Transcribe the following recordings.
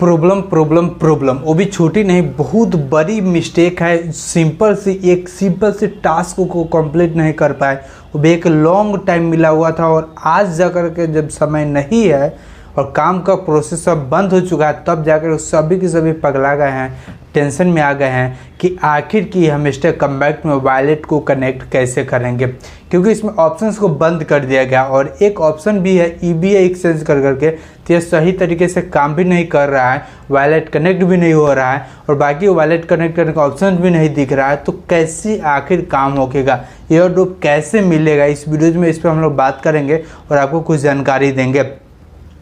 Problem problem problem वो भी छोटी नहीं, बहुत बड़ी मिस्टेक है। एक सिंपल सी टास्क को कंप्लीट नहीं कर पाए, वो भी एक लॉन्ग टाइम मिला हुआ था और आज जाकर के जब समय नहीं है और काम का प्रोसेस सब बंद हो चुका है, तब जाकर सभी के सभी पगला गए हैं, टेंशन में आ गए हैं कि आखिर की हम मिस्टर कमबैक में वॉलेट को कनेक्ट कैसे करेंगे, क्योंकि इसमें ऑप्शंस को बंद कर दिया गया और एक ऑप्शन भी है EBA एक्सचेंज कर करके, तो ये सही तरीके से काम भी नहीं कर रहा है, वॉलेट कनेक्ट भी नहीं हो रहा है और बाकी वॉलेट कनेक्ट करने का ऑप्शन भी नहीं दिख रहा है। तो कैसे आखिर काम होगा, एयरड्रॉप कैसे मिलेगा, इस वीडियो में इस पर हम लोग बात करेंगे और आपको कुछ जानकारी देंगे।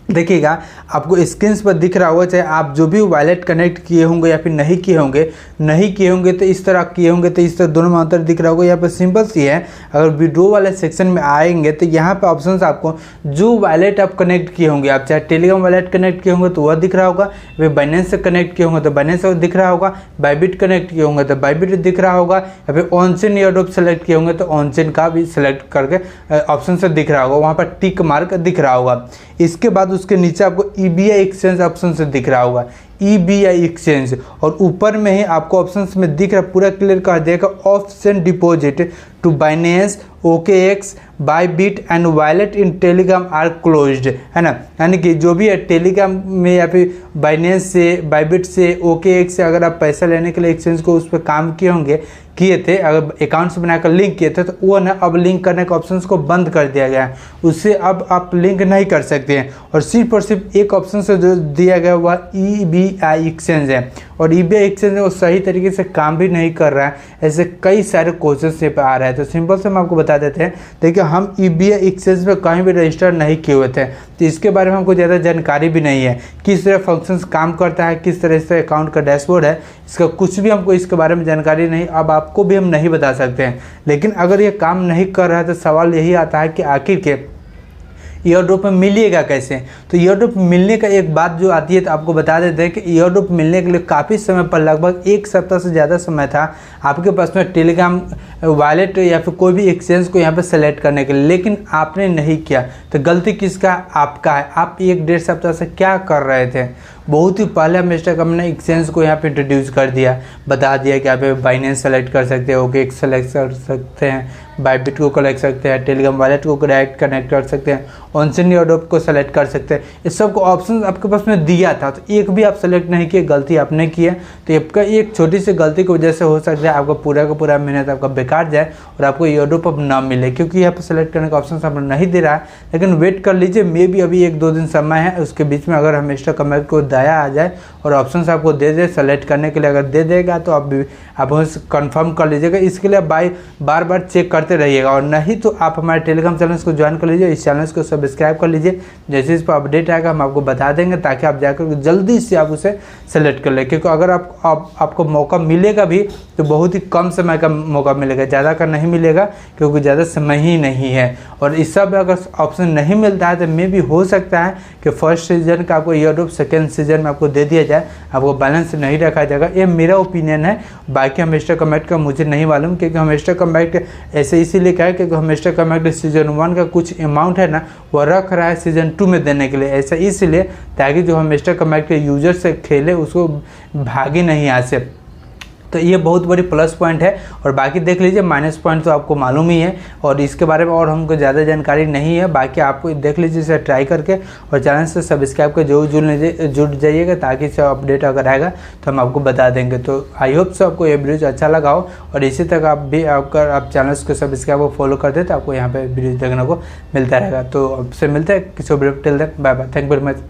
देखिएगा, आपको स्क्रीन पर दिख रहा होगा, चाहे आप जो भी वॉलेट कनेक्ट किए होंगे या फिर नहीं किए होंगे तो इस तरह किए होंगे तो इस तरह दोनों में अंतर दिख रहा होगा। यहाँ पर सिंपल सी है, अगर विड्रो वाले सेक्शन में आएंगे तो यहाँ पर ऑप्शन आपको जो वॉलेट आप कनेक्ट किए होंगे, आप चाहे टेलीग्राम वॉलेट कनेक्ट किए होंगे तो वह दिख रहा होगा, फिर बाइनेंस से कनेक्ट किए होंगे तो बाइनेंस दिख रहा होगा, बाइबिट कनेक्ट किए होंगे तो बाइबिट दिख रहा होगा, या फिर ऑनचेन एयरड्रॉप सेलेक्ट किए होंगे तो ऑनचेन का भी सिलेक्ट करके ऑप्शन से दिख रहा होगा, वहाँ पर टिक मार्क दिख रहा होगा। इसके बाद उसके नीचे आपको EBA एक्सचेंज ऑप्शन से दिख रहा होगा, EBA एक्सचेंज, और ऊपर में ही आपको ऑप्शंस में दिख रहा पूरा क्लियर कर देगा, option deposit to Binance, OKX, Bybit and wallet in Telegram are closed, है ना। यानी कि जो भी है टेलीग्राम में या फिर बाइनेंस से, बाइबिट से, OKX से अगर आप पैसा लेने के लिए एक्सचेंज को उस पर काम किए थे, अगर अकाउंट्स बनाकर लिंक किए थे तो वो ना अब लिंक करने के ऑप्शंस को बंद कर दिया गया है, उससे अब आप लिंक नहीं कर सकते हैं और सिर्फ एक ऑप्शन से जो दिया गया वह EBA एक्सचेंज है और EBA एक्सचेंज वो सही तरीके से काम भी नहीं कर रहा है। ऐसे कई सारे क्वेश्चन से पे आ रहा है, तो सिंपल से हम आपको बता देते हैं। देखिए, हम EBA एक्सचेंज पे कहीं भी रजिस्टर नहीं किए हुए थे, तो इसके बारे में हमको ज़्यादा जानकारी भी नहीं है, किस तरह फंक्शंस काम करता है, किस तरह से अकाउंट का डैशबोर्ड है, इसका कुछ भी हमको इसके बारे में जानकारी नहीं। अब आपको भी हम नहीं बता सकते हैं, लेकिन अगर ये काम नहीं कर रहा है तो सवाल यही आता है कि आखिर के एयरड्रॉप में मिलेगा कैसे। तो एयरड्रॉप मिलने का एक बात जो आती है तो आपको बता देते हैं कि एयरड्रॉप मिलने के लिए काफ़ी समय पर, लगभग एक सप्ताह से ज़्यादा समय था आपके पास में टेलीग्राम वॉलेट या फिर कोई भी एक्सचेंज को यहाँ पर सेलेक्ट करने के लिए, लेकिन आपने नहीं किया। तो गलती किसका? आपका है। आप 1-1.5 सप्ताह से क्या कर रहे थे? बहुत ही पहले मिस्टर कम ने एक्सचेंज को यहाँ पे इंट्रोड्यूस कर दिया, बता दिया कि आप बाइनेंस सेलेक्ट कर सकते हैं, OKX सेलेक्ट कर सकते हैं, बाइबिट को कलेक्ट सकते हैं, टेलीग्राम वॉलेट को डायरेक्ट कनेक्ट कर सकते हैं, ऑनचेन एयरड्रॉप को सेलेक्ट कर सकते हैं। इस सब को ऑप्शन आपके पास में दिया था, तो एक भी आप सेलेक्ट नहीं किए, गलती आपने की है। तो आपका एक छोटी सी गलती की वजह से हो सकता है आपका पूरा का पूरा मेहनत आपका बेकार जाए और आपको एयरड्रॉप अब ना मिले, क्योंकि यहाँ पर सेलेक्ट करने का ऑप्शन आपको नहीं दे रहा है। लेकिन वेट कर लीजिए, मे भी अभी 1-2 दिन समय है, उसके बीच में अगर हम मिस्टर कमबैक को दया आ जाए और ऑप्शंस आपको दे दे सेलेक्ट करने के लिए, अगर दे देगा तो आप उसे कंफर्म कर लीजिएगा। इसके लिए बार बार चेक करते रहिएगा, और नहीं तो आप हमारे टेलीग्राम चैनल को ज्वाइन कर लीजिए, इस चैनल को सब्सक्राइब कर लीजिए। जैसे इस पर अपडेट आएगा हम आपको बता देंगे, ताकि आप जाकर जल्दी से आप उसे सेलेक्ट कर लें, क्योंकि अगर आपको मौका मिलेगा भी तो बहुत ही कम समय का मौका मिलेगा, ज़्यादा का नहीं मिलेगा, क्योंकि ज़्यादा समय ही नहीं है। और इस सब अगर ऑप्शन नहीं मिलता है तो मे भी हो सकता है कि फर्स्ट सीजन का आपको एयरड्रॉप सेकेंड सीजन में आपको दे दिया जाए, आपको बैलेंस नहीं रखा जाएगा। ये मेरा ओपिनियन है, बाकी हम मिस्टर कमबैक का मुझे नहीं मालूम, क्योंकि हम मिस्टर कमबैक ऐसे इसीलिए कहा है क्योंकि हम मिस्टर कमबैक सीजन 1 का कुछ अमाउंट है ना वह रख रहा है सीजन 2 में देने के लिए, ऐसा इसलिए ताकि जो हम मिस्टर कमबैक के यूजर से खेले उसको भागी नहीं यहाँ से। तो ये बहुत बड़ी प्लस पॉइंट है, और बाकी देख लीजिए माइनस पॉइंट तो आपको मालूम ही है, और इसके बारे में और हमको ज़्यादा जानकारी नहीं है। बाकी आपको देख लीजिए इसे ट्राई करके, और चैनल से सब्सक्राइब कर जुड़ जाइएगा, ताकि इससे अपडेट अगर आएगा तो हम आपको बता देंगे। तो आई होप से आपको ये वीडियो अच्छा लगा हो, और इसी तक आप भी अगर आप चैनल को सब्सक्राइब और फॉलो कर दे तो आपको यहाँ पर वीडियो देखने को मिलता रहेगा। तो आपसे मिलते हैं किसी video, till then bye bye, thank you very much.